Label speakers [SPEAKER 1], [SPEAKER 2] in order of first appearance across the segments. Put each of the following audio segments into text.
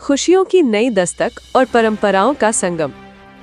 [SPEAKER 1] खुशियों की नई दस्तक और परंपराओं का संगम।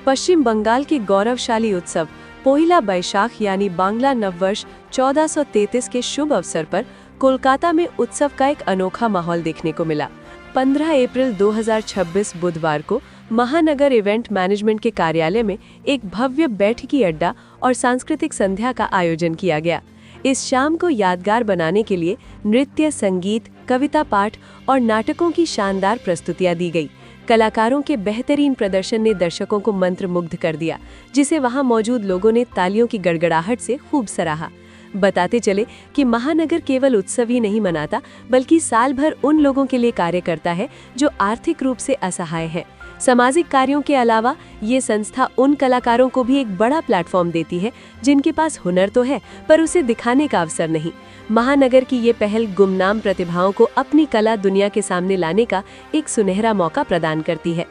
[SPEAKER 1] पश्चिम बंगाल के गौरवशाली उत्सव पोहिला बैशाख यानी बांग्ला नववर्ष 1433 के शुभ अवसर पर कोलकाता में उत्सव का एक अनोखा माहौल देखने को मिला। 15 अप्रैल 2026 बुधवार को महानगर इवेंट मैनेजमेंट के कार्यालय में एक भव्य बैठकी अड्डा और सांस्कृतिक संध्या का आयोजन किया गया। इस शाम को यादगार बनाने के लिए नृत्य, संगीत, कविता पाठ और नाटकों की शानदार प्रस्तुतियां दी गई। कलाकारों के बेहतरीन प्रदर्शन ने दर्शकों को मंत्रमुग्ध कर दिया, जिसे वहां मौजूद लोगों ने तालियों की गड़गड़ाहट से खूब सराहा। बताते चले कि महानगर केवल उत्सव ही नहीं मनाता, बल्कि साल भर उन लोगों के लिए कार्य करता है जो आर्थिक रूप से असहाय हैं। सामाजिक कार्यों के अलावा ये संस्था उन कलाकारों को भी एक बड़ा प्लेटफॉर्म देती है जिनके पास हुनर तो है पर उसे दिखाने का अवसर नहीं। महानगर की ये पहल गुमनाम प्रतिभाओं को अपनी कला दुनिया के सामने लाने का एक सुनहरा मौका प्रदान करती है।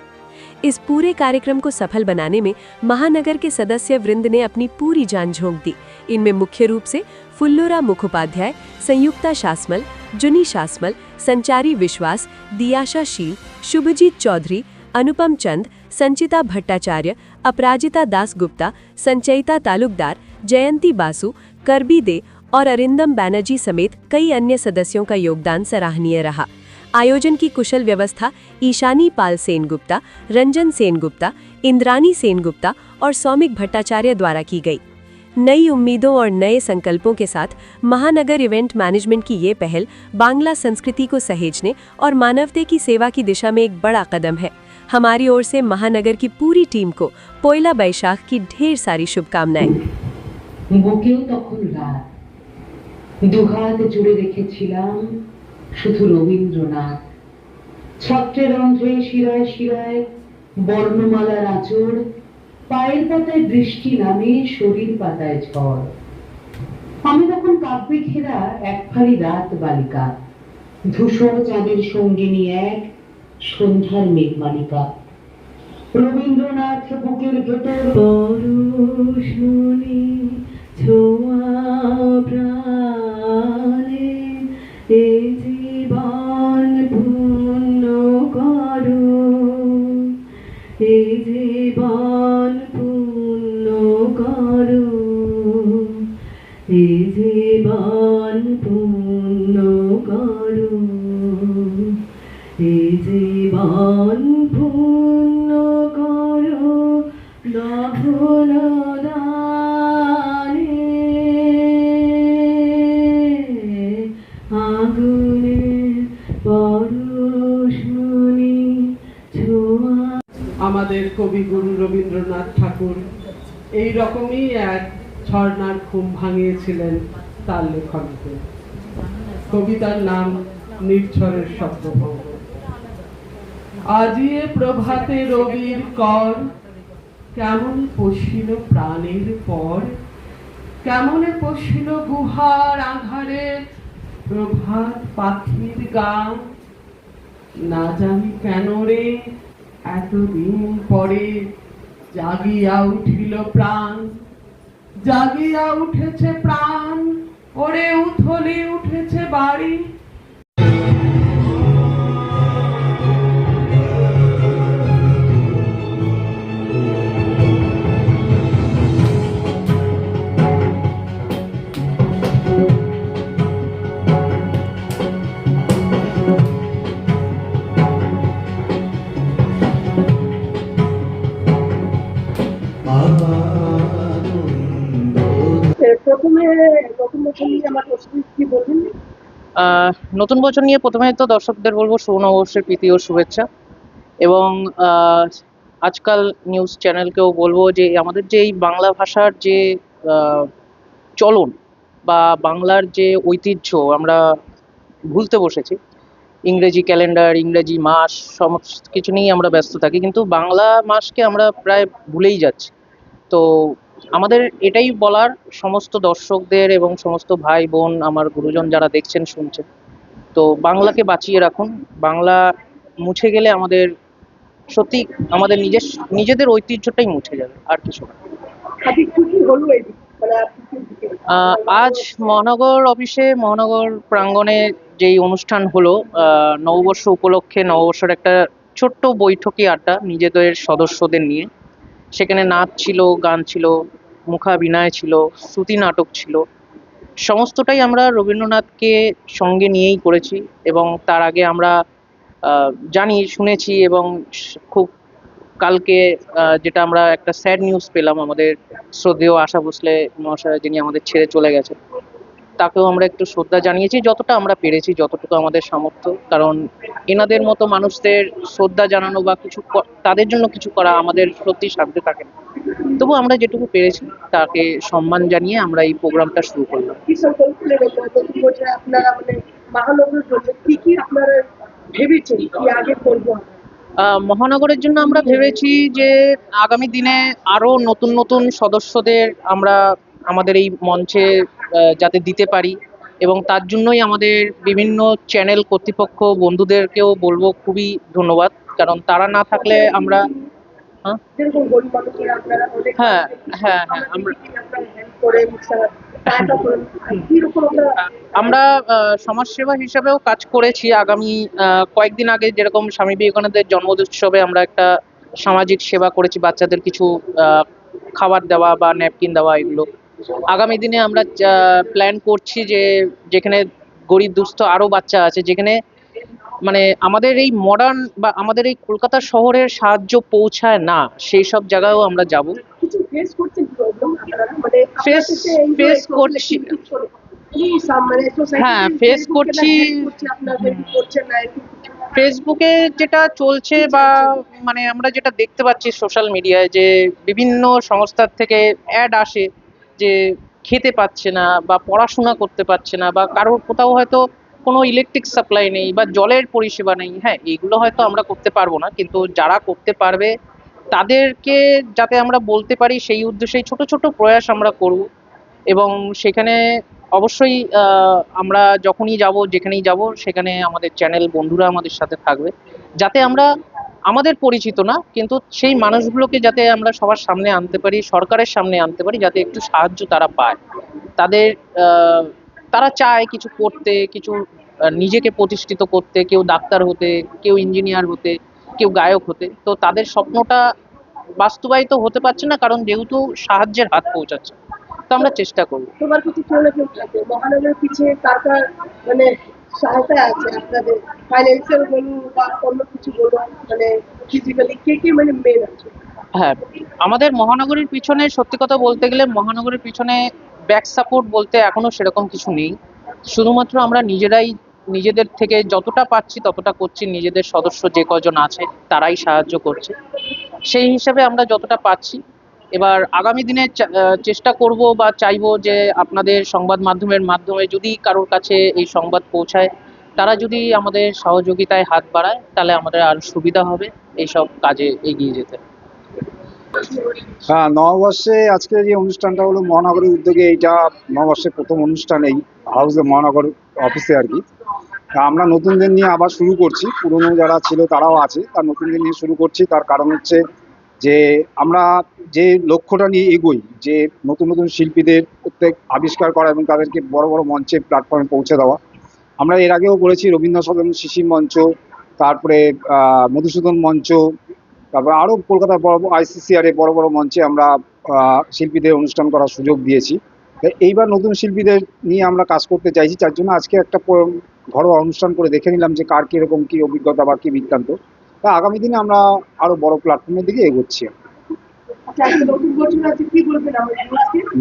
[SPEAKER 1] इस पूरे कार्यक्रम को सफल बनाने में महानगर के सदस्य वृंद ने अपनी पूरी जान झोंक दी। इनमें मुख्य रूप से फुल्लुरा मुखोपाध्याय, संयुक्ता शासमल, जुनी शासमल, संचारी विश्वास, दियाशा शील, शुभजीत चौधरी, अनुपम चंद, संचिता भट्टाचार्य, अपराजिता दास गुप्ता, संचयिता तालुकदार, जयंती बासु, करबी दे और अरिंदम बैनर्जी समेत कई अन्य सदस्यों का योगदान सराहनीय रहा। आयोजन की कुशल व्यवस्था ईशानी पाल सेनगुप्ता, रंजन सेनगुप्ता, इंद्रानी सेनगुप्ता और सौमिक भट्टाचार्य द्वारा की गई। नई उम्मीदों और नए संकल्पों के साथ महानगर इवेंट मैनेजमेंट की ये पहल बांग्ला संस्कृति को सहेजने और मानवता की सेवा की दिशा में एक बड़ा कदम है। हमारी ओर से महानगर की पूरी टीम को पोयला बैशाख की ढेर सारी शुभकामनाएं।
[SPEAKER 2] বুকেও তখন রাত, দুহাত জুড়ে রেখেছিলাম শুধু রবীন্দ্রনাথ। ছত্রের রন্ধ্রে শিরায় শিরায় বর্ণমালার আঁচড়, পায়ের পাতায় বৃষ্টি নামে শরীর পাতায় ঝড়। আমি তখন কাব্যে ঘেরা এক ফালি রাত বালিকা, ধূসর চাঁদের সঙ্গিনী এক সন্ধ্যার মেঘমালিকা। রবীন্দ্রনাথ বুকের ভেতর পরশুনি ছোঁয়া প্রাণে, এ জীবন পূর্ণ করো, এ জীবন পূর্ণ করো, এ জীবন পূর্ণ করো, এ জীবন পূর্ণ করো দহন দানে, আগুনে পরশুনি ছোঁয়া।
[SPEAKER 3] আমাদের কবিগুরু রবীন্দ্রনাথ ঠাকুর এই রকমই এক ঝর্ণার ঘুম ভাঙিয়েছিলেন তার লেখনীতে। কবিতার নাম নির্ঝরের শব্দভঙ্গ। আজিয়ে প্রভাতে রবির কর, কেমন পশিল প্রাণের পর, কেমনে পশিল গুহার আধারে প্রভাত পাখির গান। না জানি কেন রে এতদিন পরে জাগিয়া উঠিল প্রাণ, জাগিয়া উঠেছে প্রাণ, ওরে উথলি উঠেছে বাড়ি।
[SPEAKER 4] নতুন বছর নিয়ে প্রথমে তো দর্শকদের বলবো নববর্ষের প্রীতি ও শুভেচ্ছা, এবং আজকাল নিউজ চ্যানেলকেও বলবো যে আমাদের যে এই বাংলা ভাষার যে চলন বা বাংলার যে ঐতিহ্য আমরা ভুলতে বসেছি। ইংরেজি ক্যালেন্ডার, ইংরেজি মাস সমস্ত কিছু নিয়েই আমরা ব্যস্ত থাকি, কিন্তু বাংলা মাসকে আমরা প্রায় ভুলেই যাচ্ছি। তো আমাদের এটাই বলার সমস্ত দর্শকদের এবং সমস্ত ভাই বোন, আমার গুরুজন যারা দেখছেন শুনছেন, তো বাংলাকে বাঁচিয়ে রাখুন। বাংলা মুছে গেলে আমাদের সত্যি আমাদের নিজেদের ঐতিহ্যটাই মুছে যাবে, আর কিছু না। আজ মহানগর অফিসে, মহানগর প্রাঙ্গণে যেই অনুষ্ঠান হলো নববর্ষ উপলক্ষে, নববর্ষের একটা ছোট্ট বৈঠকি আড্ডা নিজেদের সদস্যদের নিয়ে। সেখানে নাচ ছিল, গান ছিল, মুখাভিনয় ছিল, শ্রুতি নাটক ছিল। সমস্তটাই আমরা রবীন্দ্রনাথকে সঙ্গে নিয়েই করেছি। এবং তার আগে আমরা জানি, শুনেছি এবং খুব কালকে যেটা আমরা একটা স্যাড নিউজ পেলাম, আমাদের শ্রদ্ধেয় আশা ভোসলে মহাশয় যিনি আমাদের ছেড়ে চলে গেছে, তাকেও আমরা একটু শ্রদ্ধা জানিয়েছি যতটা আমরা পেরেছি, যতটুকু আমাদের সামর্থ্য। কারণ এনাদের মতো মানুষদের শ্রদ্ধা জানানো বা কিছু তাদের জন্য কিছু করা আমাদের সত্যি সাধ্যে থাকে না। তবু আমরা যেটুকু পেরেছি তাকে সম্মান জানিয়ে আমরা এই প্রোগ্রামটা শুরু করলাম।
[SPEAKER 5] কি সংকল্প নতুন বছরে আপনারা মানে মহানগরের জন্য কি আপনারা ভেবেছেন কি আগে করবো?
[SPEAKER 4] মহানগরের জন্য আমরা ভেবেছি যে আগামী দিনে আরো নতুন নতুন সদস্যদের আমরা আমাদের এই মঞ্চে যাতে দিতে পারি। এবং তার জন্যই আমাদের বিভিন্ন চ্যানেল কর্তৃপক্ষ বন্ধুদেরকেও বলবো খুবই ধন্যবাদ, কারণ তারা না থাকলে আমরা
[SPEAKER 5] যেরকম গরিব মানুষেরা আপনারা অনেক
[SPEAKER 4] হ্যাঁ হ্যাঁ হ্যাঁ আমরা
[SPEAKER 5] হেল্প করে সহায়তা করেন, কিরকম
[SPEAKER 4] আমরা সমাজসেবা হিসাবেও কাজ করেছি। আগামী কয়েকদিন আগে যেরকম স্বামী বিবেকানন্দের জন্মোৎসবে আমরা একটা সামাজিক সেবা করেছি, বাচ্চাদের কিছু খাবার দেওয়া বা ন্যাপকিন দেওয়া, এগুলো আগামী দিনে আমরা প্ল্যান করছি যে যেখানে গরিব দুস্থ আরো বাচ্চা আছে, যেখানে মানে আমাদের এই মডার্ন বা আমাদের এই কলকাতা শহরের সাহায্য পৌঁছায় না, সেই সব জায়গায়ও আমরা যাব।
[SPEAKER 5] কিছু ফেস করছেন প্রবলেম আপনারা মানে
[SPEAKER 4] ফেস করছি, হ্যাঁ ফেস করছি। ফেসবুকে যেটা চলছে বা মানে আমরা যেটা দেখতে পাচ্ছি সোশ্যাল মিডিয়ায়, যে বিভিন্ন সংস্থার থেকে অ্যাড আসে যে খেতে পাচ্ছে না বা পড়াশোনা করতে পারছে না, বা কারোর কোথাও হয়তো কোনো ইলেকট্রিক সাপ্লাই নেই বা জলের পরিষেবা নেই। হ্যাঁ, এগুলো হয়তো আমরা করতে পারবো না, কিন্তু যারা করতে পারবে তাদেরকে যাতে আমরা বলতে পারি, সেই উদ্দেশ্যেই ছোট ছোট প্রয়াস আমরা করব। এবং সেখানে অবশ্যই আমরা যখনই যাব, যেখানেই যাব, সেখানে আমাদের চ্যানেল বন্ধুরা আমাদের সাথে থাকবে, যাতে আমরা আমাদের পরিচিত না কিন্তু সেই মানুষগুলোকে যাতে আমরা সবার সামনে আনতে পারি, সরকারের সামনে আনতে পারি, যাতে একটু সাহায্য তারা পায়। তাদের তারা চায় কিছু করতে, কিছু নিজেকে প্রতিষ্ঠিত করতে, কেউ ডাক্তার হতে, কেউ ইঞ্জিনিয়ার হতে, কেউ গায়ক হতে। তো তাদের স্বপ্নটা বাস্তবায়িত হতে পারছে না, কারণ যেহেতু সাহায্যের হাত পৌঁছাচ্ছে। তো আমরা চেষ্টা করবো।
[SPEAKER 5] তোমার কিছু কেউ না কেউ থাকে মহানগরের পিছিয়ে কার মানে সহায়তা আছে আপনাদের, ফাইন্যান্সিয়াল বলুন বা অন্য কিছু বলুন, মানে ফিজিক্যালি কে মানে মেন আছে?
[SPEAKER 4] হ্যাঁ, আমাদের মহানগরীর পিছনে সত্যি কথা বলতে গেলে মহানগরীর পিছনে ব্যাক সাপোর্ট বলতে এখনো সেরকম কিছু নেই। শুধুমাত্র আমরা নিজেরাই নিজেদের থেকে যতটা পাচ্ছি ততটা করছি, নিজেদের সদস্য যে কজন আছে তারাই সাহায্য করছে, সেই হিসাবে আমরা যতটা পাচ্ছি। এবার আগামী দিনে চেষ্টা করব বা চাইবো যে আপনাদের সংবাদ মাধ্যমের মাধ্যমে যদি কারোর কাছে এই সংবাদ পৌঁছায়, তারা যদি আমাদের সহযোগিতায় হাত বাড়ায়, তাহলে আমাদের আরো সুবিধা হবে এইসব কাজে এগিয়ে যেতে।
[SPEAKER 6] হ্যাঁ, নববর্ষে আজকে যে অনুষ্ঠানটা হলো মহানগরের উদ্যোগে, এইটা নববর্ষের প্রথম অনুষ্ঠান এই হাউসে মহানগর অফিসে আর কি। আমরা নতুনদের নিয়ে আবার শুরু করছি, পুরনো যারা ছিল তারাও আছে, তার নতুনদের নিয়ে শুরু করছি। তার কারণ হচ্ছে যে আমরা যে লক্ষ্যটা নিয়ে এগোই, যে নতুন নতুন শিল্পীদের প্রত্যেক আবিষ্কার করা এবং তাদেরকে বড় বড় মঞ্চে প্ল্যাটফর্মে পৌঁছে দেওয়া। আমরা এর আগেও করেছি রবীন্দ্র সদন, শিশির মঞ্চ, তারপরে মধুসূদন মঞ্চ, তারপর আরও কলকাতার বড় আইসিসিআর বড় বড় মঞ্চে আমরা শিল্পীদের অনুষ্ঠান করার সুযোগ দিয়েছি। এইবার নতুন শিল্পীদের নিয়ে আমরা কাজ করতে চাইছি, তার জন্য আজকে একটা ঘরোয়া অনুষ্ঠান করে দেখে নিলাম যে কার কিরকম কি অভিজ্ঞতা বা কি বৃত্তান্ত। তা আগামী দিনে আমরা আরো বড় প্ল্যাটফর্মের দিকে এগোচ্ছি।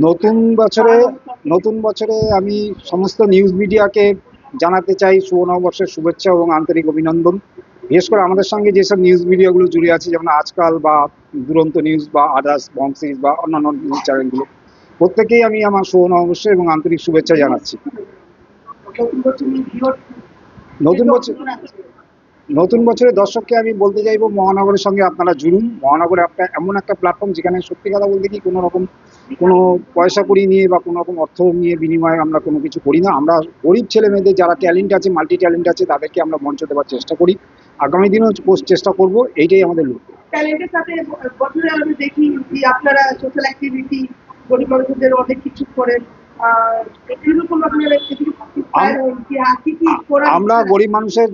[SPEAKER 6] নতুন বছরে আমি সমস্ত নিউজ মিডিয়াকে জানাতে চাই শুভ নববর্ষের শুভেচ্ছা এবং আন্তরিক অভিনন্দন। বিশেষ করে আমাদের সঙ্গে যেসব নিউজ মিডিয়াগুলো জুড়ে আছে, যেমন আজকাল বা দুরন্ত নিউজ বা আদার্স বংশিস বা অন্যান্য নিউজ চ্যানেলগুলো, প্রত্যেকেই আমি আমার শুভ নববর্ষ এবং আন্তরিক শুভেচ্ছা জানাচ্ছি। নতুন বছরে দর্শককে আমি বলতে চাইবো, মহানগরের সঙ্গে আপনারা জুড়ুন। মহানগরে এমন একটা প্ল্যাটফর্ম যেখানে সত্যি কথা বলতে কি কোনো পয়সা কড়ি নিয়ে বা কোনো রকম অর্থ নিয়ে বিনিময়ে আমরা কোনো কিছু করি না। আমরা গরিব ছেলে মেয়েদের যারা ট্যালেন্ট আছে, মাল্টি ট্যালেন্ট আছে, তাদেরকে আমরা মঞ্চ দেওয়ার চেষ্টা করি। আগামী দিনেও চেষ্টা করব, এইটাই আমাদের লক্ষ্য।
[SPEAKER 5] ট্যালেন্টের সাথে বছরে আমি দেখি যে আপনারা সোশ্যাল অ্যাক্টিভিটি গরিব মানুষদের অনেক কিছু করেন।
[SPEAKER 6] আমরা গরিব মানুষের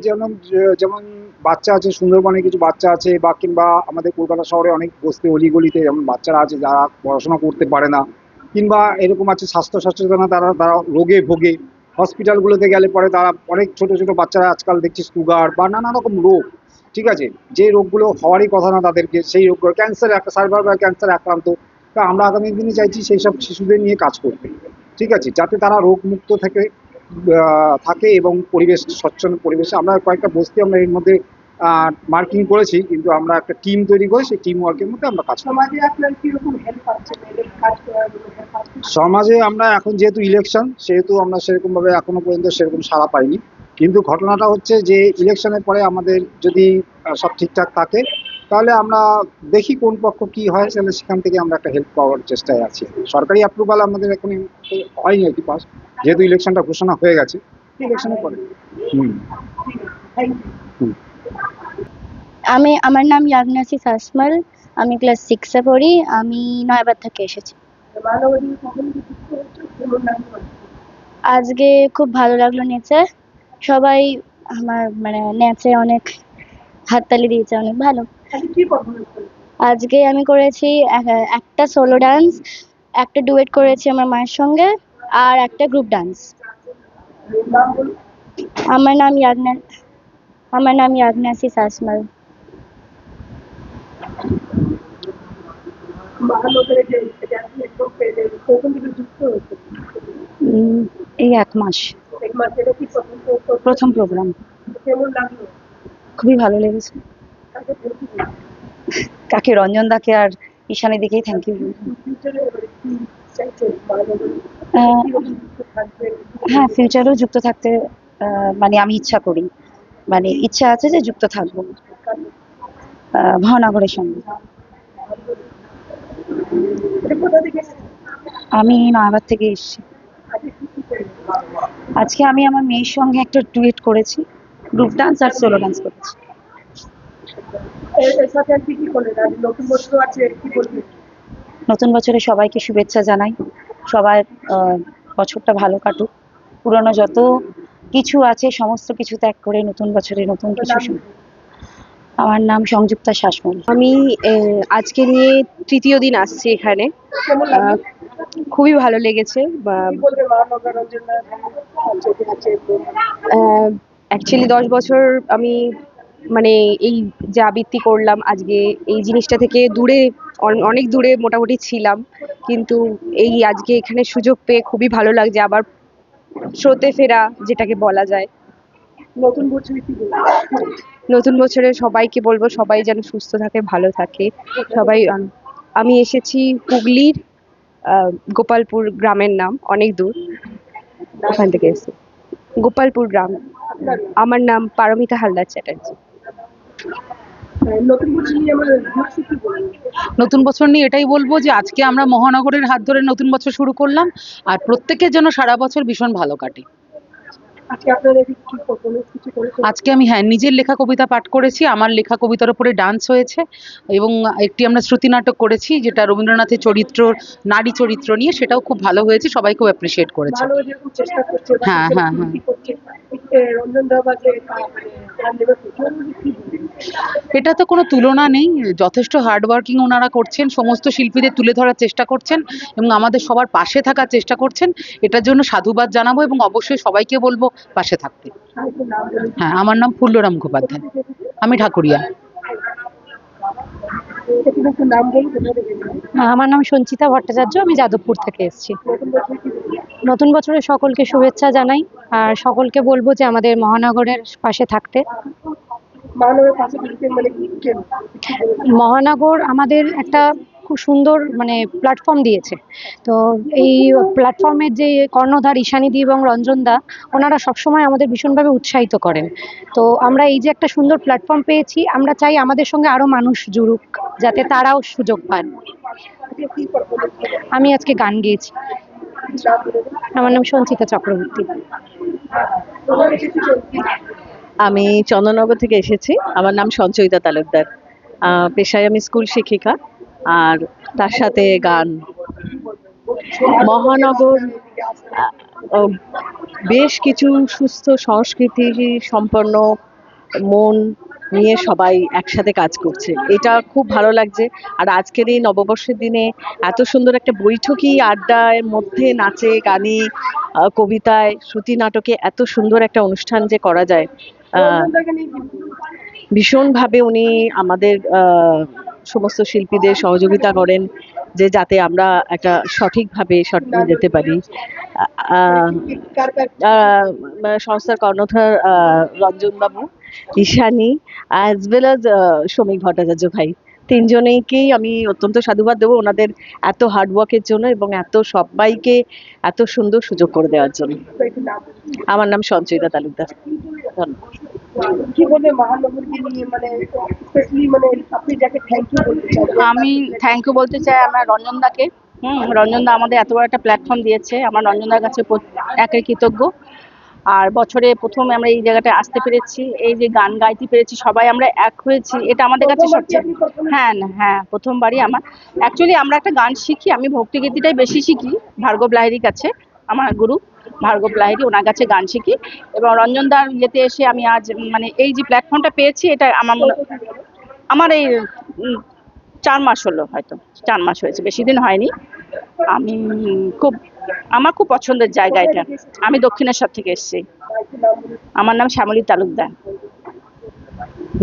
[SPEAKER 6] যেমন বাচ্চা আছে, সুন্দরবনে কিছু বাচ্চা আছে, বা কিংবা আমাদের কলকাতা শহরে অনেক বস্তি অলিগলিতে যেমন বাচ্চারা আছে যারা পড়াশোনা করতে পারে না, কিংবা এরকম আছে স্বাস্থ্য সচেতনতা, তারা তারা রোগে ভোগে। হসপিটালগুলোতে গেলে পরে তারা অনেক ছোট ছোট বাচ্চারা আজকাল দেখছি সুগার বা নানা রকম রোগ, ঠিক আছে, যে রোগগুলো হওয়ারই কথা না তাদেরকে, সেই রোগগুলো ক্যান্সার, একটা সার্ভাইভাল ক্যান্সার আক্রান্ত। তা আমরা আগামী দিনে চাইছি সেই সব শিশুদের নিয়ে কাজ করতে, ঠিক আছে, যাতে তারা রোগমুক্ত থাকে এবং পরিবেশ স্বচ্ছন্দ পরিবেশে। আমরা কয়েকটা বস্তি আমরা এর মধ্যে মার্কিং করেছি, কিন্তু আমরা একটা টিম তৈরি করে সেই টিম ওয়ার্কের মধ্যে আমরা কাজ করি।
[SPEAKER 5] সমাজে আপনার কিরকম হেল্প পাচ্ছে, মেয়েদের কাজ করার জন্য হেল্প পাচ্ছে?
[SPEAKER 6] সমাজে আমরা এখন যেহেতু ইলেকশন, সেহেতু আমরা সেরকমভাবে এখনো পর্যন্ত সেরকম সাড়া পাইনি। কিন্তু ঘটনাটা হচ্ছে যে ইলেকশনের পরে আমাদের যদি সব ঠিকঠাক থাকে, তাহলে আমরা দেখি কোন পক্ষ কি হয়, তাহলে সেখান থেকে আমরা একটা হেল্প পাওয়ার চেষ্টায় আছি। সরকারি অ্যাপ্রুভাল আমাদের এখন হয়নি আর কি পাস, যেহেতু ইলেকশনটা ঘোষণা হয়ে গেছে ইলেকশনের পরে।
[SPEAKER 5] Thank you.
[SPEAKER 7] আমার নাম ইয়াগনাসি সাসমাল। আমি ক্লাস 6-এ পড়ি। আমি নয়াবাদ থেকে এসেছি।
[SPEAKER 5] মানবী কখন যুক্ত হচ্ছে, কেমন লাগলো?
[SPEAKER 7] আজকে খুব ভালো লাগলো নেচে। সবাই আমার মানে নেচে অনেক হাততালি দিয়েছে, অনেক ভালো।
[SPEAKER 5] আজকে কি পারফরমেন্স করেছে?
[SPEAKER 7] আজকে আমি করেছি একটা সোলো ডান্স, একটা ডুয়েট করেছি আমার মায়ের সঙ্গে, আর একটা গ্রুপ ডান্স।
[SPEAKER 5] নাম বলুন।
[SPEAKER 7] আমার নাম ইয়াগনাসি সাসমাল।
[SPEAKER 5] মহানগরে যে একদম কখন থেকে যুক্ত হয়েছে?
[SPEAKER 8] এই 1 মাস।
[SPEAKER 5] এক মাস। এটা কি
[SPEAKER 8] প্রথম প্রোগ্রাম।
[SPEAKER 5] কেমন লাগলো?
[SPEAKER 8] খুবই ভালো লেগেছে।
[SPEAKER 5] কাকে thank you বলবো?
[SPEAKER 8] কাকে? রঞ্জন দাকে আর ঈশানী দিকেই থ্যাংক ইউ।
[SPEAKER 5] ফিউচারে কি চাইছেন মহানগরে? কিরকম যুক্ত থাকবে?
[SPEAKER 8] হ্যাঁ, ফিউচারেও যুক্ত থাকতে মানে আমি ইচ্ছা করি, মানে ইচ্ছা আছে যে যুক্ত থাকবো মহানগরের সঙ্গে।
[SPEAKER 5] এটা কোথা থেকে এসেছে?
[SPEAKER 8] আমি নয়াবাদ থেকে এসেছি।
[SPEAKER 5] আজকে কি কি করলেন?
[SPEAKER 8] আজকে আমি আমার মেয়ের সঙ্গে একটা ডুয়েট করেছি, গ্রুপ ডান্স আর সোলো ডান্স করেছি।
[SPEAKER 5] এর সাথে আর কি কি করলেন? আজ নতুন বছর আছে, কি বলবেন?
[SPEAKER 8] নতুন বছরে সবাইকে শুভেচ্ছা জানাই। সবার বছরটা ভালো কাটুক। পুরনো যত কিছু আছে সমস্ত কিছু ত্যাগ করে নতুন বছরে নতুন কিছু শুরু। আমার নাম সংযুক্তা শাসমল।
[SPEAKER 9] আমি আজকে নিয়ে তৃতীয় দিন আসছি এখানে।
[SPEAKER 5] কেমন লাগলো?
[SPEAKER 9] খুবই ভালো লেগেছে।
[SPEAKER 5] কি বলবেন মহানগর রঞ্জন আছে?
[SPEAKER 9] অ্যাকচুয়ালি 10 বছর আমি মানে এই যে আবৃত্তি করলাম, আজকে এই জিনিসটা থেকে দূরে, অনেক দূরে মোটামুটি ছিলাম, কিন্তু এই আজকে এখানে সুযোগ পেয়ে খুবই ভালো লাগছে, আবার স্রোতে ফেরা যেটাকে বলা যায়।
[SPEAKER 5] নতুন বছরে কি বলবেন?
[SPEAKER 9] নতুন বছরে সবাইকে বলবো সবাই যেন সুস্থ থাকে, ভালো থাকে সবাই। আমি এসেছি হুগলির গোপালপুর গ্রামের নাম, অনেক দূর, ওখান থেকে এসেছি। গোপালপুর গ্রাম। আমার নাম পারমিতা হালদার চ্যাটার্জি।
[SPEAKER 5] নতুন বছর নিয়ে আমার কি বলবেন?
[SPEAKER 10] নতুন বছর নিয়ে এটাই বলবো যে আজকে আমরা মহানগরের হাত ধরে নতুন বছর শুরু করলাম, আর প্রত্যেকের যেন সারা বছর ভীষণ ভালো কাটে।
[SPEAKER 5] আজকে আপনারা কি পারফরমেন্স কিছু করেছেন?
[SPEAKER 10] আজকে আমি নিজের লেখা কবিতা পাঠ করেছি, আমার লেখা কবিতার উপরে ডান্স হয়েছে, এবং একটি আমরা শ্রুতি নাটক করেছি যেটা রবীন্দ্রনাথের চরিত্র, নারী চরিত্র নিয়ে, সেটাও খুব ভালো হয়েছে, সবাই খুব অ্যাপ্রিসিয়েট করেছে।
[SPEAKER 5] ভালো যেরকম চেষ্টা করছে,
[SPEAKER 10] হ্যাঁ, হ্যাঁ, হ্যাঁ।
[SPEAKER 5] রঞ্জন দা বা যে কি বলবেন?
[SPEAKER 10] এটা তো কোনো তুলনা নেই, যথেষ্ট হার্ডওয়ার্কিং ওনারা করছেন, সমস্ত শিল্পীদের তুলে ধরার চেষ্টা করছেন এবং আমাদের সবার পাশে থাকার চেষ্টা করছেন। এটার জন্য সাধুবাদ জানাবো এবং অবশ্যই সবাইকে বলবো পাশে থাকতে।
[SPEAKER 5] আরেকটু নাম বলুন।
[SPEAKER 10] হ্যাঁ, আমার নাম ফুল্লরাম মুখোপাধ্যায়, আমি ঠাকুরিয়া।
[SPEAKER 5] একটু নাম বলুন, কোথা থেকে এসেছেন?
[SPEAKER 8] আমার নাম সঞ্চিতা ভট্টাচার্য, আমি যাদবপুর থেকে এসেছি।
[SPEAKER 5] নতুন বছরে কি বলবেন?
[SPEAKER 8] নতুন বছরে সকলকে শুভেচ্ছা জানাই, আর সকলকে বলবো যে আমাদের মহানগরের পাশে থাকতে।
[SPEAKER 5] মহানগরের পাশে দিকে মানে কি কেন?
[SPEAKER 8] মহানগর আমাদের একটা খুব সুন্দর মানে প্ল্যাটফর্ম দিয়েছে। তো এই প্ল্যাটফর্মের যে কর্ণধার ঈশানীদি এবং রঞ্জনদা, ওনারা সবসময় আমাদের ভীষণভাবে উৎসাহিত করেন। তো আমরা এই যে একটা সুন্দর প্ল্যাটফর্ম পেয়েছি, আমরা চাই আমাদের সঙ্গে আরও মানুষ জুড়ুক, যাতে তারাও সুযোগ পান।
[SPEAKER 5] আজকে কি পারফরমেন্স করেছেন?
[SPEAKER 8] আমি আজকে গান গেয়েছি।
[SPEAKER 5] নাম বলুন।
[SPEAKER 8] আমার নাম সঞ্চিতা চক্রবর্তী।
[SPEAKER 5] কোথা থেকে এসেছেন?
[SPEAKER 11] আমি চন্দননগর থেকে এসেছি। আমার নাম সঞ্চয়িতা তালুকদার। পেশায় আমি স্কুল শিক্ষিকা, আর তার সাথে গান। মহানগর বেশ কিছু সুস্থ সংস্কৃতি সম্পন্ন, মন নিয়ে সবাই একসাথে কাজ করছে, এটা খুব ভালো লাগছে। আর আজকের এই নববর্ষের দিনে এত সুন্দর একটা বৈঠকি আড্ডার মধ্যে নাচে গানে কবিতায় শ্রুতি নাটকে এত সুন্দর একটা অনুষ্ঠান যে করা যায়, ভীষণভাবে উনি আমাদের সমস্ত শিল্পীদের সহযোগিতা করেন যে যাতে আমরা একটা সঠিকভাবে যেতে পারি। সংস্থার কর্ণধার রঞ্জনবাবু, ঈশানী, অ্যাজ ওয়েল অ্যাজ শ্রমিক ভট্টাচার্য ভাই, তিনজনেইকেই আমি অত্যন্ত সাধুবাদ দেবো ওনাদের এত হার্ডওয়ার্কের জন্য এবং এত সবাইকে এত সুন্দর সুযোগ করে দেওয়ার জন্য। আমার নাম সঞ্চয়িতা তালুকদার।
[SPEAKER 5] কি বলবে মহানগরকে নিয়ে, মানে স্পেশালি মানে আপনি যাকে থ্যাংক ইউ বলতে চান?
[SPEAKER 12] আমি থ্যাংক ইউ বলতে চাই আমার রঞ্জনদাকে। রঞ্জনদা আমাদের এত বড় একটা প্ল্যাটফর্ম দিয়েছে, আমার রঞ্জনদার কাছে একের কৃতজ্ঞ। আর বছরে প্রথম আমরা এই জায়গাটায় আসতে পেরেছি, এই যে গান গাইতে পেরেছি, সবাই আমরা এক হয়েছি, এটা আমাদের কাছে সবচেয়ে হ্যাঁ প্রথমবারই আমার। অ্যাকচুয়ালি আমরা একটা গান শিখি, আমি ভক্তিগীতিটাই বেশি শিখি ভার্গব লাহিড়ির কাছে, আমার গুরু ভার্গব লাহিড়ি, ওনার কাছে গান শিখি। এবং রঞ্জনদার ইয়েতে এসে আমি আজ মানে এই যে প্ল্যাটফর্মটা পেয়েছি, এটা আমার এই 4 মাস হলো, হয়তো 4 মাস হয়েছে, বেশি দিন হয়নি। আমি আমার খুব পছন্দের জায়গা এটা। আমি দক্ষিণেশ্বর থেকে এসেছি। আমার নাম শ্যামলী তালুকদার।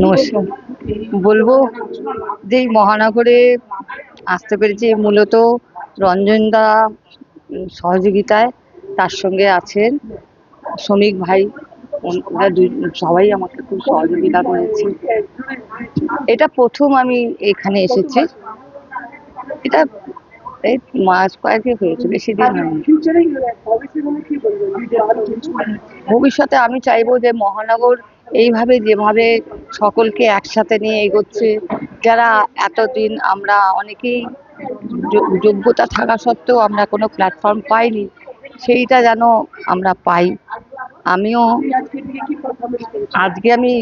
[SPEAKER 13] নমস্কার। বলবো যে এই মহানগরে আসতে পেরেছি মূলত রঞ্জনদা সহযোগিতায়, তার সঙ্গে আছেন শ্রমিক ভাই, ওরা সবাই আমাকে খুব সহযোগিতা করেছে। এটা প্রথম আমি এখানে এসেছি, এটা এই মাস কয়েকই হয়েছে, বেশি দিন হয়নি। ভবিষ্যতে আমি চাইবো যে মহানগর এইভাবে যেভাবে সকলকে একসাথে নিয়ে এগোচ্ছে, যারা এতদিন আমরা অনেকেই যোগ্যতা থাকা সত্ত্বেও আমরা কোনো প্ল্যাটফর্ম পাইনি, সেইটা যেন আমরা পাই। আমিও আজকে আমি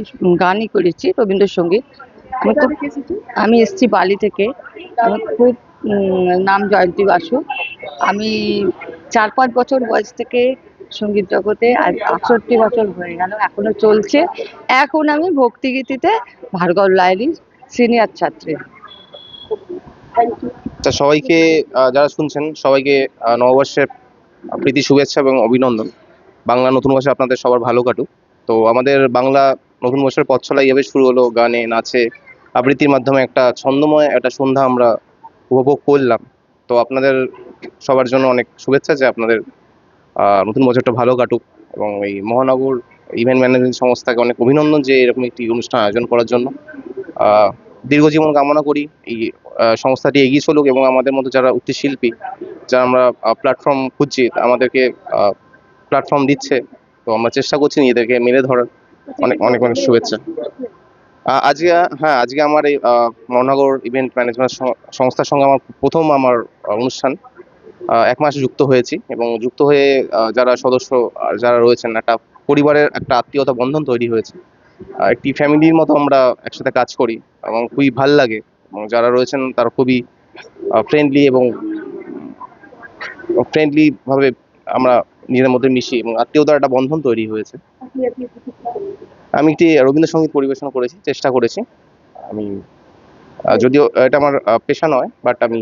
[SPEAKER 13] গানই করেছি, রবীন্দ্রসঙ্গীত। আমি এসেছি বালি থেকে। আমি খুব নাম জয়ন্তী বাসু। আমি 4-5 বছর বয়স থেকে সঙ্গীত জগতে, আজ 68 বছর হয়ে গেল, এখনো চলছে। এখন আমি ভক্তিগীতিতে ভার্গব লাহিড়ির সিনিয়র ছাত্রী।
[SPEAKER 14] তা সবাইকে যারা শুনছেন সবাইকে নববর্ষের প্রীতি শুভেচ্ছা এবং অভিনন্দন। বাংলা নতুন বছর আপনাদের সবার ভালো কাটুক। তো আমাদের বাংলা নতুন বছরের পথ চলা এইভাবে শুরু হলো, গানে নাচে আবৃত্তির মাধ্যমে একটা ছন্দময় একটা সন্ধ্যা আমরা উপভোগ করলাম। তো আপনাদের সবার জন্য অনেক শুভেচ্ছা যে আপনাদের নতুন বছরটা ভালো কাটুক। এবং এই মহানগর ইভেন্ট ম্যানেজমেন্ট সংস্থাকে অনেক অভিনন্দন যে এরকম একটি অনুষ্ঠান আয়োজন করার জন্য। দীর্ঘজীবন কামনা করি, এই সংস্থাটি এগিয়ে চলুক এবং আমাদের মতো যারা উঠতি শিল্পী, যারা আমরা প্ল্যাটফর্ম খুঁজছি, আমাদেরকে প্ল্যাটফর্ম দিচ্ছে, তো আমরা চেষ্টা করছি নিজেদেরকে মেলে ধরার। অনেক অনেক অনেক শুভেচ্ছা। আজকে আমার এই মহানগর ইভেন্ট ম্যানেজমেন্ট সংস্থার সঙ্গে আমার প্রথম অনুষ্ঠান। 1 মাসে যুক্ত হয়েছি এবং যুক্ত হয়ে যারা সদস্য যারা রয়েছেন, একটা পরিবারের একটা আত্মীয়তা বন্ধন তৈরি হয়েছে। একটি ফ্যামিলির মতো আমরা একসাথে কাজ করি এবং খুবই ভাল লাগে। এবং যারা রয়েছেন তারা খুবই ফ্রেন্ডলি ভাবে আমরা নিজেদের মধ্যে মিশি এবং আত্মীয়তার একটা বন্ধন তৈরি হয়েছে। আমি একটি রবীন্দ্রসঙ্গীত পরিবেশন করেছি, চেষ্টা করেছি। আমি যদিও এটা আমার পেশা নয়, বাট আমি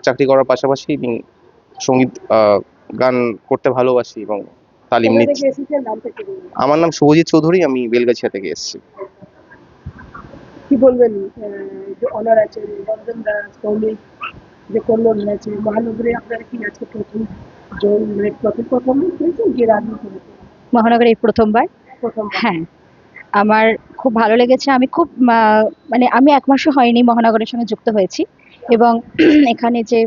[SPEAKER 14] চাকরি করার পাশাপাশি সঙ্গীত গান করতে ভালোবাসি এবং তালিম নিচ্ছি। আমার নাম শুভজিৎ চৌধুরী, আমি বেলগাছিয়া থেকে এসেছি।
[SPEAKER 5] কি বলবেন যে অনার আছে রঞ্জন দাস শ্রমিক যে কল্যাণ হয়েছে মহানগরে, আপনারা কি আজকে প্রথম
[SPEAKER 8] মহানগরে এই প্রথমবার? হ্যাঁ, আমার খুব ভালো লেগেছে। আমি খুব মানে আমি 1 মাসও হয়নি মহানগরের সঙ্গে যুক্ত হয়েছি এবং এখানে যে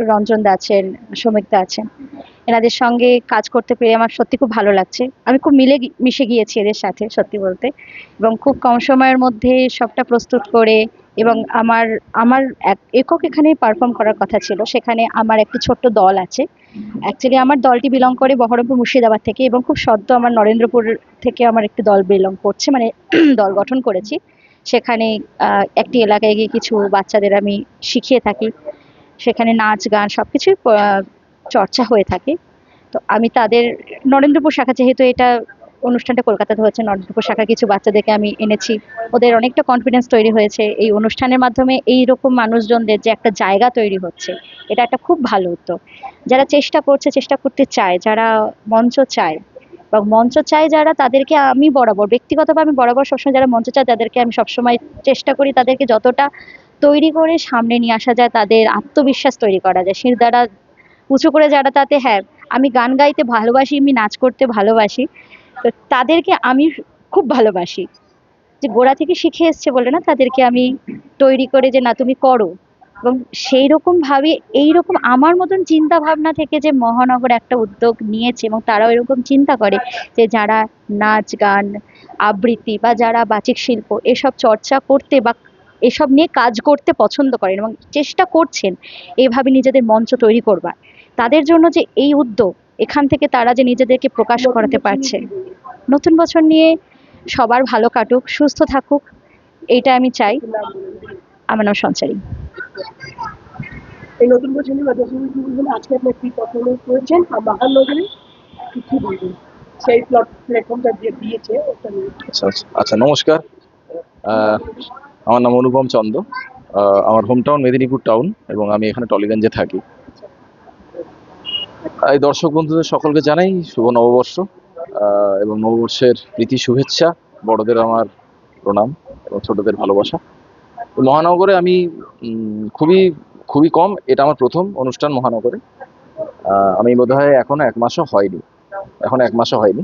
[SPEAKER 8] রঞ্জনদা আছেন, সৌমিকদা আছেন, এনাদের সঙ্গে কাজ করতে পেরে আমার সত্যি খুব ভালো লাগছে। আমি খুব মিশে গিয়েছি এদের সাথে সত্যি বলতে, এবং খুব কম সময়ের মধ্যে সবটা প্রস্তুত করে, এবং আমার একক এখানে পারফর্ম করার কথা ছিল, সেখানে আমার একটি ছোট্ট দল আছে। অ্যাকচুয়ালি আমার দলটি বিলং করে বহরমপুর মুর্শিদাবাদ থেকে, এবং খুব সদ্য আমার নরেন্দ্রপুর থেকে আমার একটি দল বিলং করছে, মানে দল গঠন করেছি। সেখানে একটি এলাকায় গিয়ে কিছু বাচ্চাদের আমি শিখিয়ে থাকি, সেখানে নাচ গান সব কিছুই চর্চা হয়ে থাকে। তো আমি তাদের নরেন্দ্রপুর শাখা, যেহেতু এটা
[SPEAKER 15] অনুষ্ঠানটা কলকাতাতে হচ্ছে, নটদুপুর শাখা কিছু বাচ্চাদেরকে আমি এনেছি, ওদের অনেকটা কনফিডেন্স তৈরি হয়েছে এই অনুষ্ঠানের মাধ্যমে। এই রকম মানুষজনদের যে একটা জায়গা তৈরি হচ্ছে, এটা একটা খুব ভালো উদ্যোগ। যারা চেষ্টা করছে, চেষ্টা করতে চায়, যারা মঞ্চ চায় বা মঞ্চ চায় যারা, তাদেরকে আমি বরাবর ব্যক্তিগতভাবে আমি বরাবর সবসময় যারা মঞ্চ চায় তাদেরকে আমি সবসময় চেষ্টা করি তাদেরকে যতটা তৈরি করে সামনে নিয়ে আসা যায়, তাদের আত্মবিশ্বাস তৈরি করা যায়, শির দ্বারা উঁচু করে যারা, তাতে হ্যাঁ আমি গান গাইতে ভালোবাসি, আমি নাচ করতে ভালোবাসি, তো তাদেরকে আমি খুব ভালোবাসি, যে গোড়া থেকে শিখে এসছে বলে না, তাদেরকে আমি তৈরি করে যে না তুমি করো। এবং সেই রকম ভাবে এইরকম আমার মতন চিন্তা ভাবনা থেকে যে মহানগর একটা উদ্যোগ নিয়েছে, এবং তারাও এরকম চিন্তা করে যে যারা নাচ গান আবৃত্তি বা যারা বাচিক শিল্প এসব চর্চা করতে বা এসব নিয়ে কাজ করতে পছন্দ করেন এবং চেষ্টা করছেন এইভাবে নিজেদের মঞ্চ তৈরি করবার, তাদের জন্য যে এই উদ্যোগ, এখান থেকে তারা যে নিজেদেরকে প্রকাশ করাতে পারছে। নতুন বছর নিয়ে সবার ভালো কাটুক, সুস্থ থাকুক, এইটা আমি চাই। আমার নাম সঞ্চারী।
[SPEAKER 5] এই নতুন বছর নিয়ে আজকে আপনি কি পারফরমেন্স করেছেন আর মহানগরে কি বলবেন সেই প্ল্যাটফর্মটা যে দিয়েছে ওটা নিয়ে?
[SPEAKER 16] আচ্ছা, নমস্কার। আমার নাম অনুপম চন্দ। আমার হোম টাউন মেদিনীপুর টাউন এবং আমি এখানে টলিগঞ্জে থাকি। এই দর্শক বন্ধুদের সকলকে জানাই শুভ নববর্ষ এবং নববর্ষের প্রীতি শুভেচ্ছা। বড়দের আমার প্রণাম এবং ছোটদের ভালোবাসা। মহানগরে আমি খুবই কম, এটা আমার প্রথম অনুষ্ঠান মহানগরে। আমি বোধহয় এখনো এক মাসও হয়নি।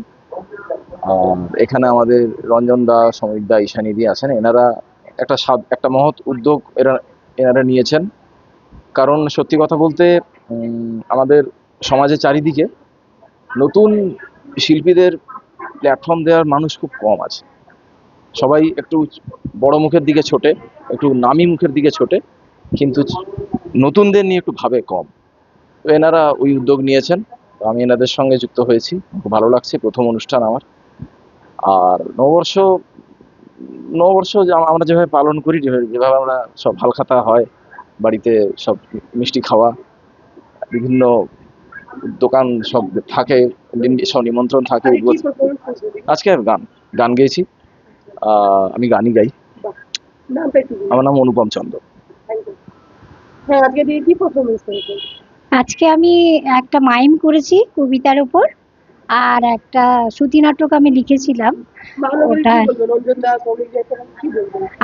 [SPEAKER 16] এখানে আমাদের রঞ্জন দা, সমীর দা, ঈশানী দি আছেন। এনারা একটা মহৎ উদ্যোগ এনারা নিয়েছেন। কারণ সত্যি কথা বলতে আমাদের সমাজের চারিদিকে নতুন শিল্পীদের প্ল্যাটফর্ম দেওয়ার মানুষ খুব কম আছে। সবাই একটু বড় মুখের দিকে ছোটে, একটু নামি মুখের দিকে ছোটে, কিন্তু নতুনদের নিয়ে একটু ভাবে কম। তো এনারা ওই উদ্যোগ নিয়েছেন, আমি এনাদের সঙ্গে যুক্ত হয়েছি, খুব ভালো লাগছে। প্রথম অনুষ্ঠান আমার। আর নববর্ষ আমরা যেভাবে পালন করি, যেভাবে আমরা সব হালখাতা হয়, বাড়িতে সব মিষ্টি খাওয়া, বিভিন্ন দোকান সব থাকে, সব নিমন্ত্রণ থাকে। আজকে গান গেয়েছি, আমি গানই গাই। আমার নাম অনুপম চন্দ।
[SPEAKER 8] আজকে আমি একটা মাইম করেছি কবিতার উপর, আর একটা শ্রুতি নাটক আমি লিখেছিলাম। ওটা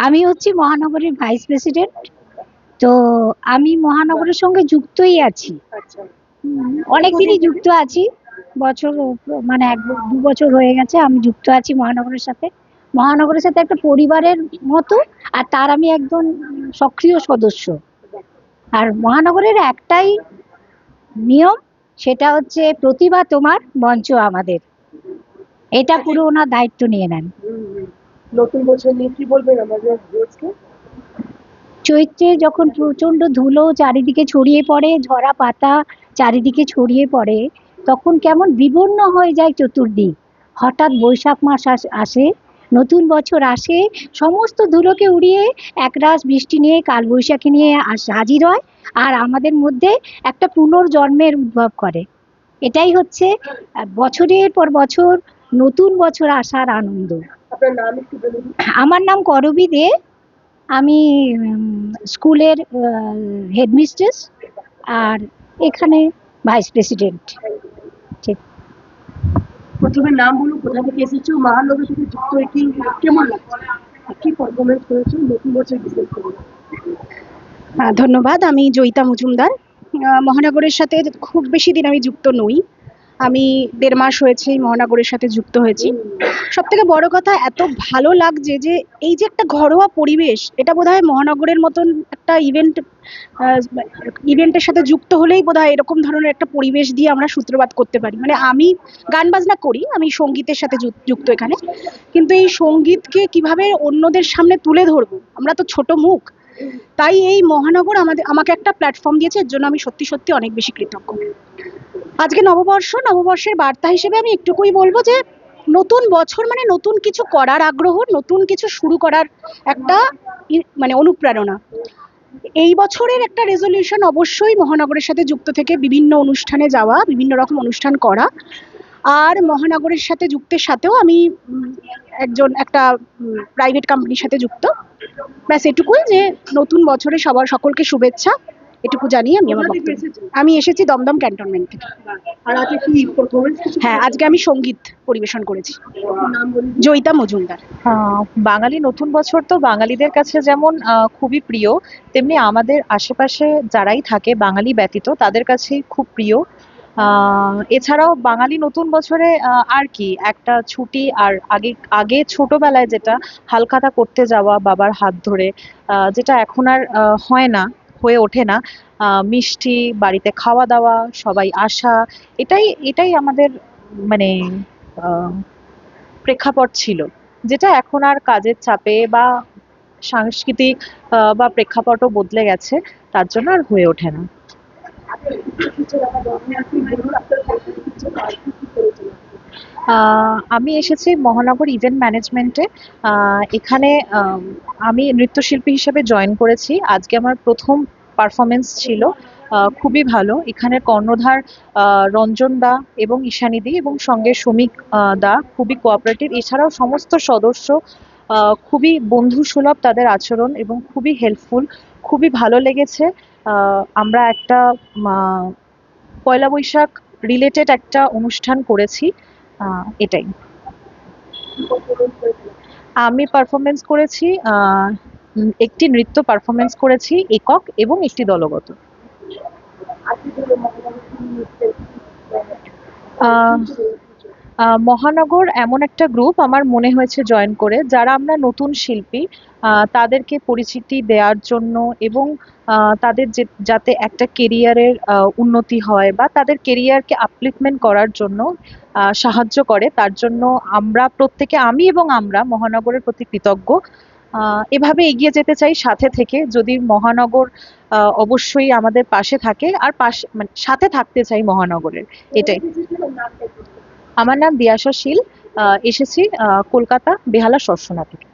[SPEAKER 8] আমি হচ্ছি মহানগরের ভাইস প্রেসিডেন্ট, তো আমি মহানগরের সঙ্গে যুক্তই আছি, অনেকদিনই যুক্ত আছি, বছর মানে 1-2 বছর হয়ে গেছে আমি যুক্ত আছি মহানগরের সাথে। মহানগরের সাথে একটা পরিবারের মতো, আর তার আমি একজন সক্রিয় সদস্য। আর মহানগরের একটাই নিয়ম, সেটা হচ্ছে প্রতিভা তোমার, মঞ্চ আমাদের। এটা পুরো ওনার দায়িত্ব নিয়ে নেন।
[SPEAKER 5] নতুন বছর নিয়ে কি বলবেন আমাদের দেশকে?
[SPEAKER 8] চৈত্রে যখন প্রচন্ড ধুলো চারিদিকে ছড়িয়ে পড়ে, ঝরা পাতা চারিদিকে ছড়িয়ে পড়ে, তখন কেমন বিবর্ণ হয়ে যায় চতুর্দিক। হঠাৎ বৈশাখ মাস আসে, নতুন বছর আসে, সমস্ত ধুলোকে উড়িয়ে একরাশ বৃষ্টি নিয়ে, কালবৈশাখী নিয়ে হাজির হয়, আর আমাদের মধ্যে একটা পুনর্জন্মের উদ্ভব করে। এটাই হচ্ছে বছরের পর বছর নতুন বছর আসার আনন্দ। আমার নাম করবী দে, আমি স্কুলের হেডমিস্ট্রেস আর এখানে ভাইস প্রেসিডেন্ট। ঠিক,
[SPEAKER 5] প্রথমে নাম বলুন, কোথা থেকে এসেছো, মহানগর থেকে যুক্ত হয়ে কেমন লাগছে, কি পারফরমেন্স করেছো নতুন বছর বিশেষ করে?
[SPEAKER 17] ধন্যবাদ। আমি জয়িতা মজুমদার। মহানগরের সাথে খুব বেশি দিন আমি যুক্ত নই, আমি 1.5 মাস হয়েছে মহানগরের সাথে যুক্ত হয়েছি। সব থেকে বড় কথা, এত ভালো লাগছে যে এই যে একটা ঘরোয়া পরিবেশ, এটা বোধহয় মহানগরের মতন একটা ইভেন্টের সাথে যুক্ত হলেই বোধহয় এরকম ধরনের একটা পরিবেশ দিয়ে আমরা সূত্রপাত করতে পারি। মানে আমি গান বাজনা করি, আমি সঙ্গীতের সাথে যুক্ত এখানে, কিন্তু এই সঙ্গীতকে কিভাবে অন্যদের সামনে তুলে ধরবো, আমরা তো ছোট মুখ, তাই এই মহানগর আমাকে একটা প্ল্যাটফর্ম দিয়েছে, এর জন্য আমি সত্যি সত্যি অনেক বেশি কৃতজ্ঞ। আজকে নববর্ষের বার্তা হিসেবে আমি একটুকুই বলবো যে নতুন বছর মানে নতুন কিছু করার আগ্রহ, নতুন কিছু শুরু করার একটা মানে অনুপ্রেরণা। এই বছরের একটা রেজলিউশন অবশ্যই মহানগরের সাথে যুক্ত থেকে বিভিন্ন অনুষ্ঠানে যাওয়া, বিভিন্ন রকম অনুষ্ঠান করা, আর মহানগরের সাথে যুক্তের সাথেও আমি একটা প্রাইভেট কোম্পানির সাথে যুক্ত। ব্যাস এটুকুই, যে নতুন বছরে সকলকে শুভেচ্ছা, এটুকু জানিয়ে আমি আমার বক্তব্য। আমি এসেছি দমদম ক্যান্টনমেন্ট থেকে।
[SPEAKER 5] আর আজকে কি পারফরমেন্স?
[SPEAKER 17] হ্যাঁ, আজকে আমি সঙ্গীত পরিবেশন করেছি।
[SPEAKER 5] নাম বলুন।
[SPEAKER 17] জয়িতা মজুমদার।
[SPEAKER 18] বাঙালি নতুন বছর তো বাঙালিদের কাছে যেমন খুবই প্রিয়, তেমনি আমাদের আশেপাশে যারাই থাকে বাঙালি ব্যতীত তাদের কাছেই খুব প্রিয়। এছাড়াও বাঙালি নতুন বছরে আর কি একটা ছুটি, আর আগে ছোটবেলায় যেটা হালখাতা করতে যাওয়া বাবার হাত ধরে, যেটা এখন আর হয়ে ওঠে না। মিষ্টি, বাড়িতে খাওয়া দাওয়া, সবাই আসা, এটাই আমাদের মানে প্রেক্ষাপট ছিল, যেটা এখন আর কাজের চাপে বা সাংস্কৃতিক বা প্রেক্ষাপটও বদলে গেছে, তার জন্য আর হয়ে ওঠে না। আমি এসেছি মহানগর ইভেন্ট ম্যানেজমেন্টে। এখানে আমি নৃত্যশিল্পী হিসেবে জয়েন করেছি। আজকে আমার প্রথম পারফরমেন্স ছিল, খুবই ভালো। এখানের কর্ণধার রঞ্জন দা এবং ঈশানী দি এবং সঙ্গে শ্রমিক দা খুবই কোঅপারেটিভ। এছাড়াও সমস্ত সদস্য খুবই বন্ধুসুলভ তাদের আচরণ এবং খুবই হেল্পফুল, খুবই ভালো লেগেছে। আমরা একটা পয়লা বৈশাখ রিলেটেড একটা অনুষ্ঠান করেছি, এটাই। আমি পারফরমেন্স করেছি, একটি নৃত্য পারফরমেন্স করেছি একক এবং একটি দলগত। মহানগর এমন একটা গ্রুপ আমার মনে হয়েছে জয়েন করে, যারা আমরা নতুন শিল্পী তাদেরকে পরিচিতি দেওয়ার জন্য এবং তাদের যাতে একটা কেরিয়ারের উন্নতি হয় বা তাদের কেরিয়ারকে আপলিফমেন্ট করার জন্য সাহায্য করে, তার জন্য আমরা প্রত্যেকে, আমি এবং আমরা মহানগরের প্রতি কৃতজ্ঞ। এভাবে এগিয়ে যেতে চাই সাথে থেকে, যদি মহানগর অবশ্যই আমাদের পাশে থাকে, আর মানে সাথে থাকতে চাই মহানগরের, এটাই। আমার নাম দিয়াশা শীল, এসেছি কলকাতা বেহালা সরসোনা থেকে।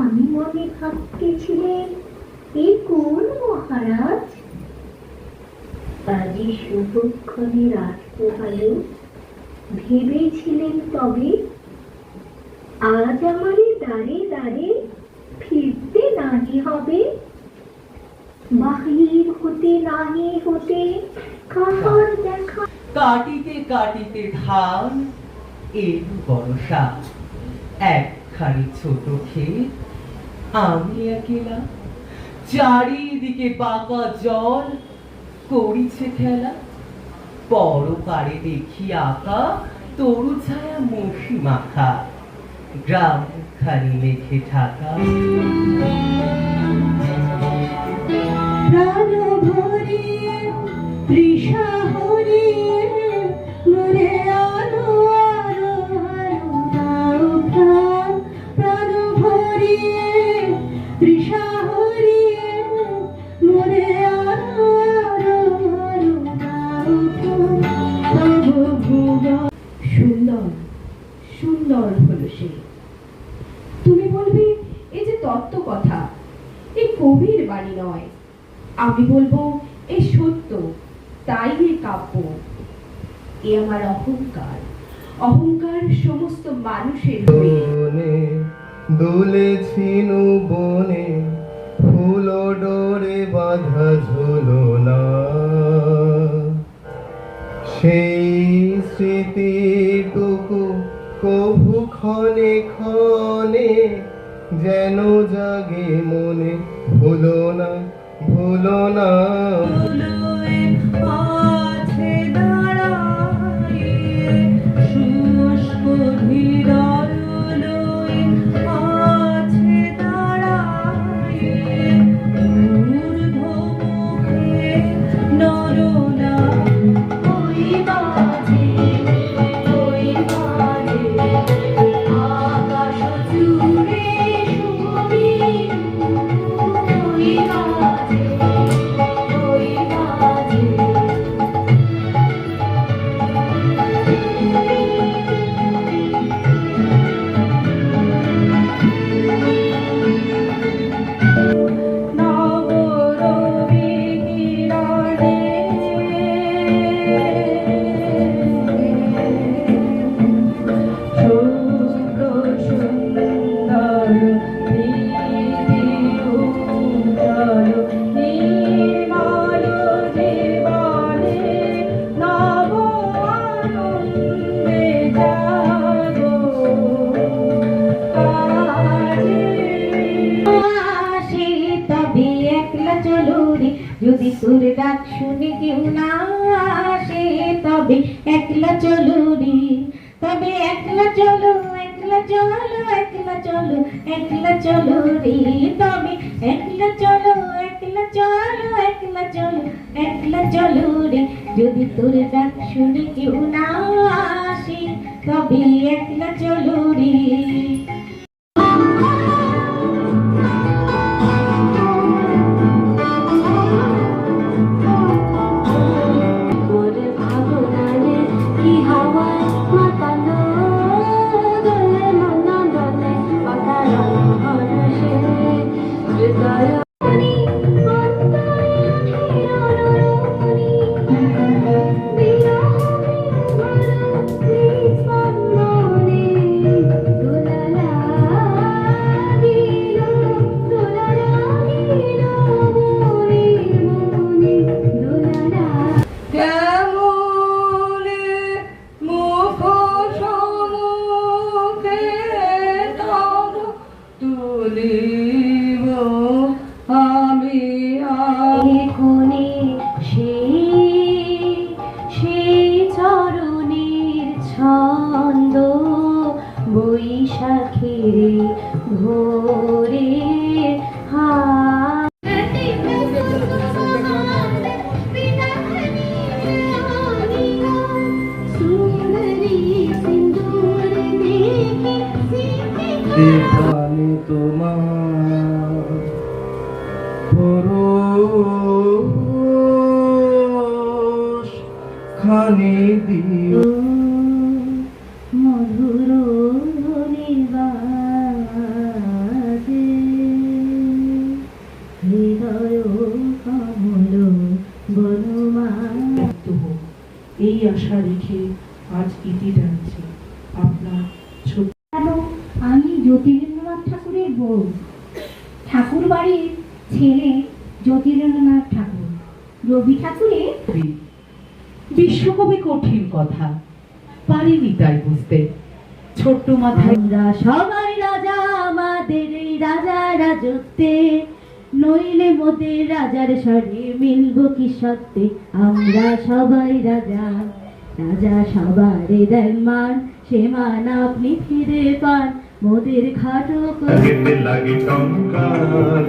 [SPEAKER 19] আমি মনে ভাবতেছিলেন এ কোন মহারাজ, আজই শুভক্ষণে রাত পোহালো, ভেবেছিলেন তবে আজ আমারে দ্বারে দ্বারে ফিরতে নাহি হবে, বাহির হতে নাহি হতে কাহার দেখা।
[SPEAKER 20] কাটিতে কাটিতে ধান এলো বর্ষা, একখানি ছোট ক্ষেত, আমি একেলা, চারিদিকে পাকা জল করিছে খেলা, পরপারে দেখি আঁকা তরু ছায়া মশি মাখা, গ্রাম খানি মেঘে ঢাকা।
[SPEAKER 2] প্রাণ ভরিয়ে তৃষা হরিয়ে মনে আলো আলো আলো দাও প্রাণ, প্রাণ ভরিয়ে তৃষা হরিয়ে মনে আলো আলো আলো দাও প্রাণ। সুন্দর সুন্দর হলো সে। তুমি বলবে এই যে তত্ত্ব কথা, এই কবির বাণী নয়। আমি বলবো এ সত্য, তাই এ কাব্য। এ আমার অহংকার, অহংকার সমস্ত মানুষের হয়ে।
[SPEAKER 21] দুলেছিল বনে ফুল ডোরে বাঁধা ঝুলনা, সেই স্মৃতিটুকু কভু ক্ষণে ক্ষণে যেন জাগে মনে, ভুলো না ভুলো না।
[SPEAKER 2] যদি তোর ডাক শুনে কেউ না আসে তবে একলা চলো রে, তবে একলা চলো, একলা চলো, একলা চলো, একলা চলো রে, তবে একলা চলো, একলা চলো, একলা চলো, একলা চলো রে, যদি তোর ডাক শুনে কেউ না আসে তবে একলা চলো রে।
[SPEAKER 3] আমি
[SPEAKER 2] কোনে সেই চরণের ছন্দ বৈশাখের ভোরে
[SPEAKER 21] দেখানি তোমার পরশ খানি দিও
[SPEAKER 2] মধুর নিবাসে হৃদয় কমল বনমান।
[SPEAKER 3] এই আশা রেখে আজ ইতি টানছি আপনার ছোট।
[SPEAKER 19] আমি জ্যোতিরেন্দ্রনাথ ঠাকুরের বউ, ঠাকুর বাড়ির ছেলে জ্যোতিরেন্দ্রনাথ ঠাকুর, রবি ঠাকুরের।
[SPEAKER 3] বিশ্বকবি কঠিন কথা পারিনি তাই বুঝতে, ছোট্ট মাথায়।
[SPEAKER 2] আমরা সবাই রাজা আমাদের এই রাজা রাজত্বে, নইলে মোদের রাজার স্বরে মিলব কি সত্যে। আমরা সবাই রাজা, রাজা সবারে দেন মান, সে মান আপনি ফিরে পান মোদের খাটো করে লাগে টঙ্কার।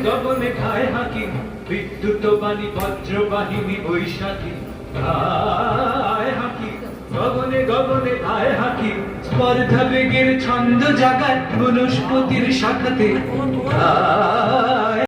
[SPEAKER 1] গগনে খায় হাকি বিদ্যুৎ বাণী বজ্র বাহিনী বৈশাখী খায় হাকি, গগনে গগনে খায় হাকি স্পর্ধা বেগের ছন্দ জাগায় বনস্পতির শাখাতে।